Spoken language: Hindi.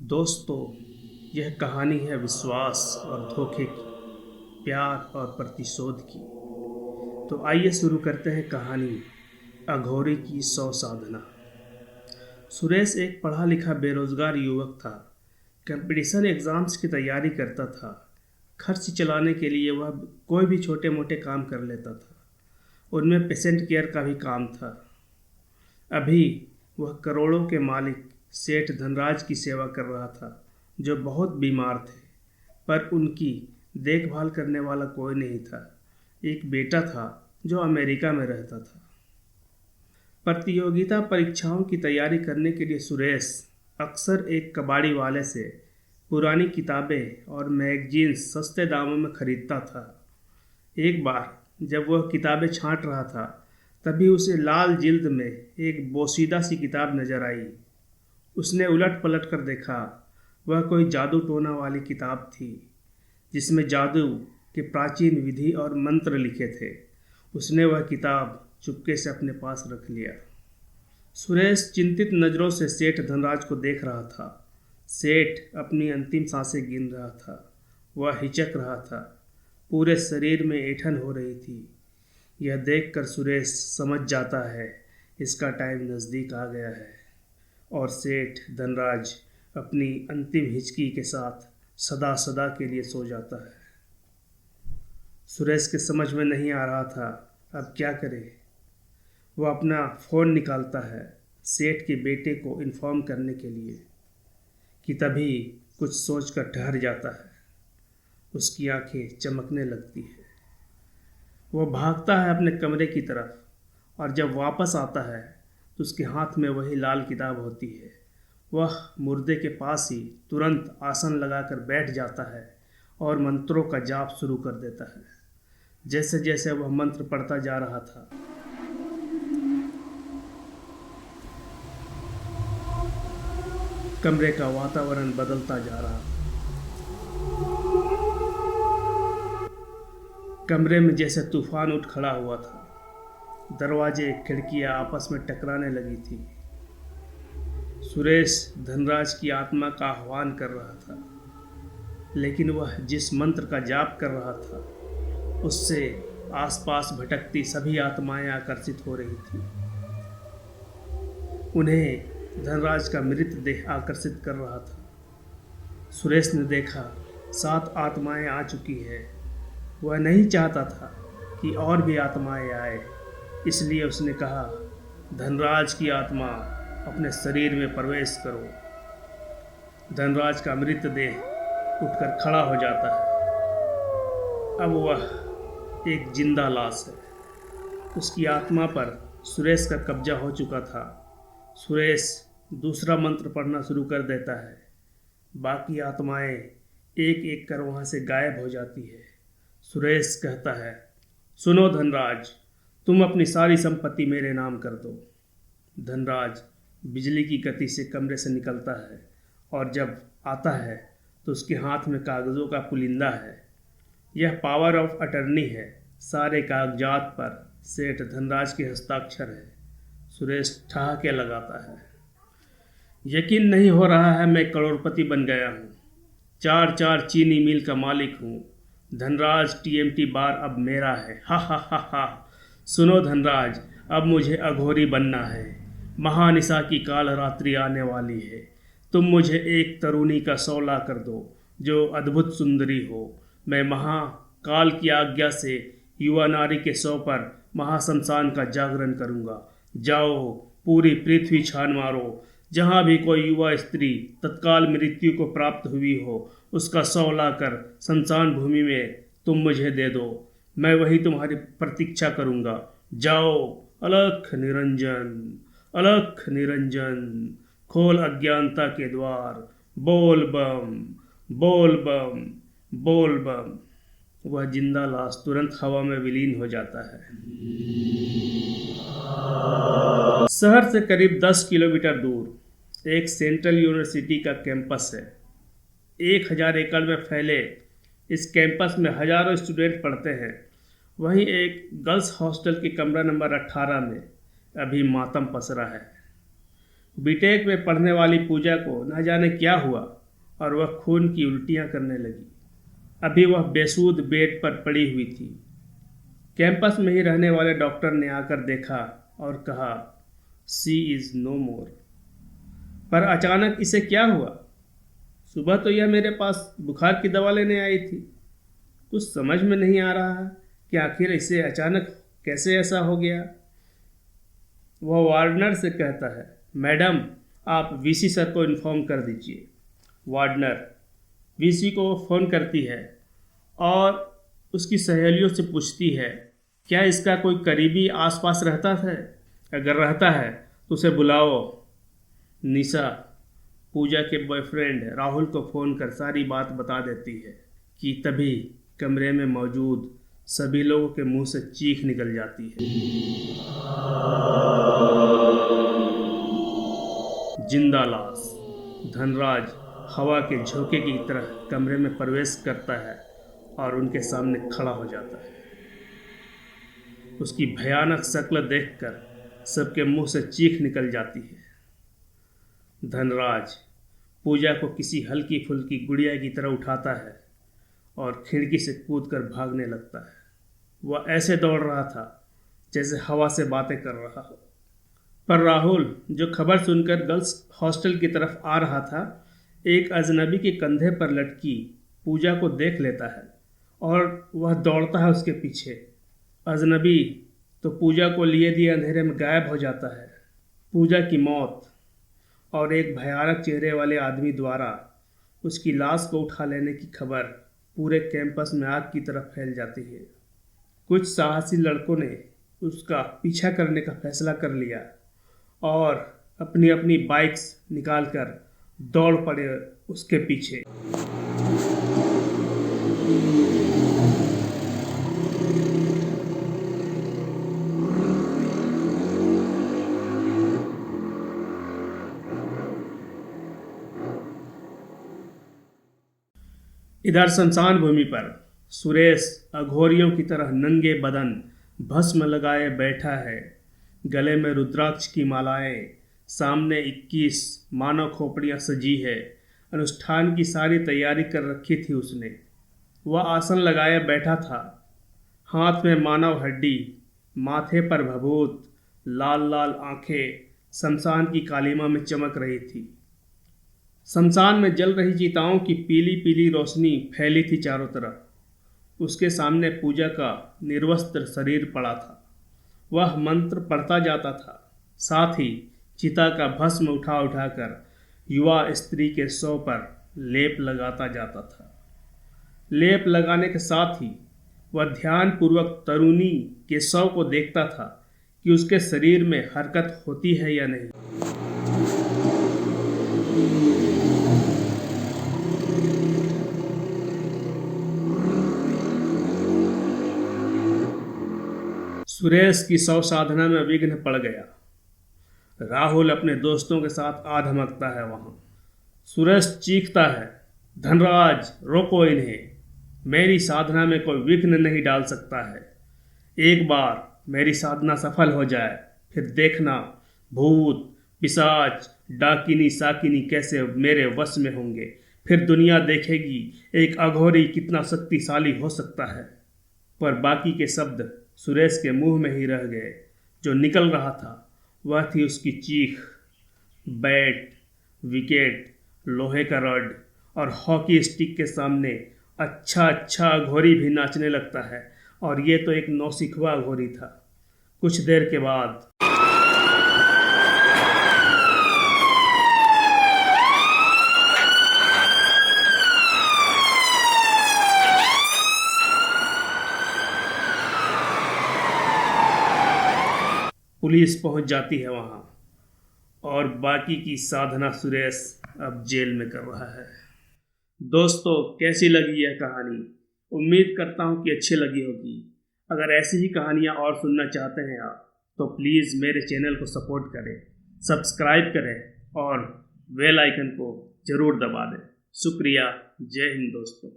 दोस्तों, यह कहानी है विश्वास और धोखे की, प्यार और प्रतिशोध की। तो आइए शुरू करते हैं कहानी अघोरी की 100 साधना। सुरेश एक पढ़ा लिखा बेरोजगार युवक था। कंपटीशन एग्जाम्स की तैयारी करता था। खर्च चलाने के लिए वह कोई भी छोटे मोटे काम कर लेता था। उनमें पेशेंट केयर का भी काम था। अभी वह करोड़ों के मालिक सेठ धनराज की सेवा कर रहा था, जो बहुत बीमार थे, पर उनकी देखभाल करने वाला कोई नहीं था। एक बेटा था जो अमेरिका में रहता था। प्रतियोगिता परीक्षाओं की तैयारी करने के लिए सुरेश अक्सर एक कबाड़ी वाले से पुरानी किताबें और मैगजीन्स सस्ते दामों में खरीदता था। एक बार जब वह किताबें छांट रहा था, तभी उसे लाल जिल्द में एक बोसीदा सी किताब नजर आई। उसने उलट पलट कर देखा। वह कोई जादू टोना वाली किताब थी, जिसमें जादू के प्राचीन विधि और मंत्र लिखे थे। उसने वह किताब चुपके से अपने पास रख लिया। सुरेश चिंतित नज़रों से सेठ धनराज को देख रहा था। सेठ अपनी अंतिम सांसें गिन रहा था। वह हिचक रहा था। पूरे शरीर में ऐंठन हो रही थी। यह देखकर सुरेश समझ जाता है इसका टाइम नज़दीक आ गया है और सेठ धनराज अपनी अंतिम हिचकी के साथ सदा सदा के लिए सो जाता है। सुरेश के समझ में नहीं आ रहा था अब क्या करे। वह अपना फ़ोन निकालता है सेठ के बेटे को इन्फॉर्म करने के लिए, कि तभी कुछ सोचकर ठहर जाता है। उसकी आंखें चमकने लगती है। वह भागता है अपने कमरे की तरफ और जब वापस आता है तो उसके हाथ में वही लाल किताब होती है। वह मुर्दे के पास ही तुरंत आसन लगाकर बैठ जाता है और मंत्रों का जाप शुरू कर देता है। जैसे जैसे वह मंत्र पढ़ता जा रहा था, कमरे का वातावरण बदलता जा रहा था। कमरे में जैसे तूफान उठ खड़ा हुआ था। दरवाजे खिड़कियां आपस में टकराने लगी थी। सुरेश धनराज की आत्मा का आह्वान कर रहा था, लेकिन वह जिस मंत्र का जाप कर रहा था, उससे आसपास भटकती सभी आत्माएं आकर्षित हो रही थी। उन्हें धनराज का मृतदेह आकर्षित कर रहा था। सुरेश ने देखा 7 आत्माएं आ चुकी है। वह नहीं चाहता था कि और भी आत्माएं आए, इसलिए उसने कहा, धनराज की आत्मा अपने शरीर में प्रवेश करो। धनराज का मृतदेह उठकर खड़ा हो जाता है। अब वह एक जिंदा लाश है। उसकी आत्मा पर सुरेश का कब्जा हो चुका था। सुरेश दूसरा मंत्र पढ़ना शुरू कर देता है। बाकी आत्माएं एक एक कर वहाँ से गायब हो जाती है। सुरेश कहता है, सुनो धनराज, तुम अपनी सारी संपत्ति मेरे नाम कर दो। धनराज बिजली की गति से कमरे से निकलता है और जब आता है तो उसके हाथ में कागज़ों का पुलिंदा है। यह पावर ऑफ अटर्नी है। सारे कागजात पर सेठ धनराज के हस्ताक्षर है। सुरेश ठहाके लगाता है। यकीन नहीं हो रहा है मैं करोड़पति बन गया हूँ। 4 चीनी मिल का मालिक हूँ। धनराज टीएमटी बार अब मेरा है। हा हा हा हा। सुनो धनराज, अब मुझे अघोरी बनना है। महानिशा की काल रात्रि आने वाली है। तुम मुझे एक तरुणी का सौला कर दो जो अद्भुत सुंदरी हो। मैं महाकाल की आज्ञा से युवा नारी के शव पर महाशमशान का जागरण करूँगा। जाओ, पूरी पृथ्वी छान मारो। जहाँ भी कोई युवा स्त्री तत्काल मृत्यु को प्राप्त हुई हो, उसका शव लाकर शमशान भूमि में तुम मुझे दे दो। मैं वही तुम्हारी प्रतीक्षा करूँगा। जाओ, अलख निरंजन, अलख निरंजन, खोल अज्ञानता के द्वार। बोल बम, बोल बम, बोल बम। वह जिंदा लाश तुरंत हवा में विलीन हो जाता है। शहर से करीब 10 किलोमीटर दूर एक सेंट्रल यूनिवर्सिटी का कैंपस है। 1000 एकड़ में फैले इस कैंपस में हजारों स्टूडेंट पढ़ते हैं। वहीं एक गर्ल्स हॉस्टल के कमरा नंबर 18 में अभी मातम पसरा है। बीटेक में पढ़ने वाली पूजा को न जाने क्या हुआ और वह खून की उल्टियां करने लगी। अभी वह बेसुध बेड पर पड़ी हुई थी। कैंपस में ही रहने वाले डॉक्टर ने आकर देखा और कहा, सी इज़ नो मोर। पर अचानक इसे क्या हुआ? सुबह तो यह मेरे पास बुखार की दवा लेने आई थी। कुछ समझ में नहीं आ रहा है कि आखिर इसे अचानक कैसे ऐसा हो गया। वह वार्डनर से कहता है, मैडम आप वीसी सर को इन्फॉर्म कर दीजिए। वार्डनर वीसी को फ़ोन करती है और उसकी सहेलियों से पूछती है, क्या इसका कोई करीबी आसपास रहता है? अगर रहता है तो उसे बुलाओ। निशा पूजा के बॉयफ्रेंड राहुल को फ़ोन कर सारी बात बता देती है कि तभी कमरे में मौजूद सभी लोगों के मुंह से चीख निकल जाती है। जिंदा लाश। धनराज हवा के झोंके की तरह कमरे में प्रवेश करता है और उनके सामने खड़ा हो जाता है। उसकी भयानक शक्ल देखकर सबके मुंह से चीख निकल जाती है। धनराज पूजा को किसी हल्की फुल्की गुड़िया की तरह उठाता है और खिड़की से कूदकर भागने लगता है। वह ऐसे दौड़ रहा था जैसे हवा से बातें कर रहा हो। पर राहुल, जो खबर सुनकर गर्ल्स हॉस्टल की तरफ आ रहा था, एक अजनबी के कंधे पर लटकी पूजा को देख लेता है और वह दौड़ता है उसके पीछे। अजनबी तो पूजा को लिए दिए अंधेरे में गायब हो जाता है। पूजा की मौत और एक भयानक चेहरे वाले आदमी द्वारा उसकी लाश को उठा लेने की खबर पूरे कैंपस में आग की तरह फैल जाती है। कुछ साहसी लड़कों ने उसका पीछा करने का फैसला कर लिया और अपनी अपनी बाइक्स निकालकर दौड़ पड़े उसके पीछे। इधर शमशान भूमि पर सुरेश अघोरियों की तरह नंगे बदन भस्म लगाए बैठा है। गले में रुद्राक्ष की मालाएं, सामने 21 मानव खोपड़ियां सजी है। अनुष्ठान की सारी तैयारी कर रखी थी उसने। वह आसन लगाए बैठा था, हाथ में मानव हड्डी, माथे पर भभूत, लाल लाल आंखें शमशान की कालीमा में चमक रही थी। शमशान में जल रही चिताओं की पीली पीली रोशनी फैली थी चारों तरफ। उसके सामने पूजा का निर्वस्त्र शरीर पड़ा था। वह मंत्र पढ़ता जाता था, साथ ही चिता का भस्म उठा उठाकर युवा स्त्री के शव पर लेप लगाता जाता था। लेप लगाने के साथ ही वह ध्यानपूर्वक तरुणी के शव को देखता था कि उसके शरीर में हरकत होती है या नहीं। सुरेश की शव साधना में विघ्न पड़ गया। राहुल अपने दोस्तों के साथ आ धमकता है वहां। सुरेश चीखता है, धनराज रोको इन्हें, मेरी साधना में कोई विघ्न नहीं डाल सकता है। एक बार मेरी साधना सफल हो जाए फिर देखना भूत पिशाच डाकिनी साकिनी कैसे मेरे वश में होंगे। फिर दुनिया देखेगी एक अघोरी कितना शक्तिशाली हो सकता है। पर बाकी के शब्द सुरेश के मुंह में ही रह गए। जो निकल रहा था वह थी उसकी चीख। बैट, विकेट, लोहे का रॉड और हॉकी स्टिक के सामने अच्छा घोड़ी भी नाचने लगता है, और ये तो एक नौसिखवा घोड़ी था। कुछ देर के बाद पुलिस पहुंच जाती है वहां, और बाकी की साधना सुरेश अब जेल में कर रहा है। दोस्तों, कैसी लगी यह कहानी? उम्मीद करता हूं कि अच्छी लगी होगी। अगर ऐसी ही कहानियां और सुनना चाहते हैं आप, तो प्लीज़ मेरे चैनल को सपोर्ट करें, सब्सक्राइब करें और बेल आइकन को ज़रूर दबा दें। शुक्रिया। जय हिंद दोस्तों।